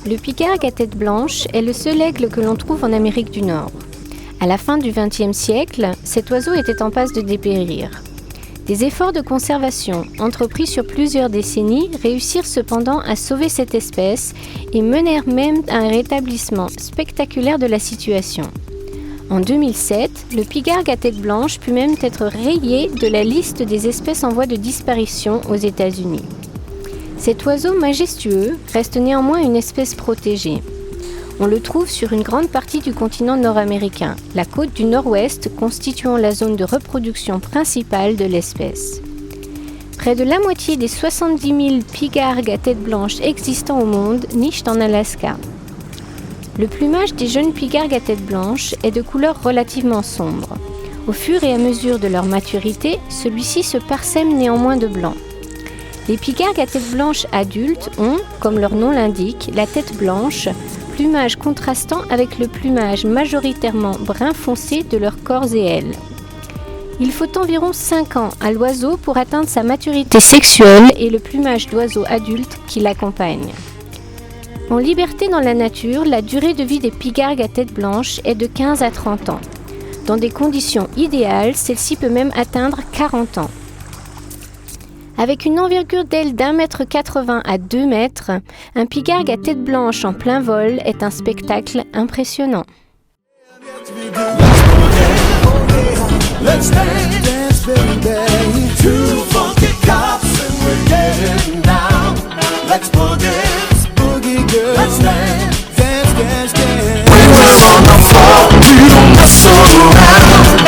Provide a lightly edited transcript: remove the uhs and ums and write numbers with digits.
Le pigargue à tête blanche est le seul aigle que l'on trouve en Amérique du Nord. À la fin du XXe siècle, cet oiseau était en passe de dépérir. Des efforts de conservation, entrepris sur plusieurs décennies, réussirent cependant à sauver cette espèce et menèrent même à un rétablissement spectaculaire de la situation. En 2007, le pigargue à tête blanche put même être rayé de la liste des espèces en voie de disparition aux États-Unis. Cet oiseau majestueux reste néanmoins une espèce protégée. On le trouve sur une grande partie du continent nord-américain, la côte du nord-ouest constituant la zone de reproduction principale de l'espèce. Près de la moitié des 70 000 pigargues à tête blanche existants au monde nichent en Alaska. Le plumage des jeunes pigargues à tête blanche est de couleur relativement sombre. Au fur et à mesure de leur maturité, celui-ci se parsème néanmoins de blanc. Les pigargues à tête blanche adultes ont, comme leur nom l'indique, la tête blanche, plumage contrastant avec le plumage majoritairement brun foncé de leurs corps et ailes. Il faut environ 5 ans à l'oiseau pour atteindre sa maturité sexuelle et le plumage d'oiseau adulte qui l'accompagne. En liberté dans la nature, la durée de vie des pigargues à tête blanche est de 15 à 30 ans. Dans des conditions idéales, celle-ci peut même atteindre 40 ans. Avec une envergure d'aile d'1,80 m à 2 mètres, un pigargue à tête blanche en plein vol est un spectacle impressionnant.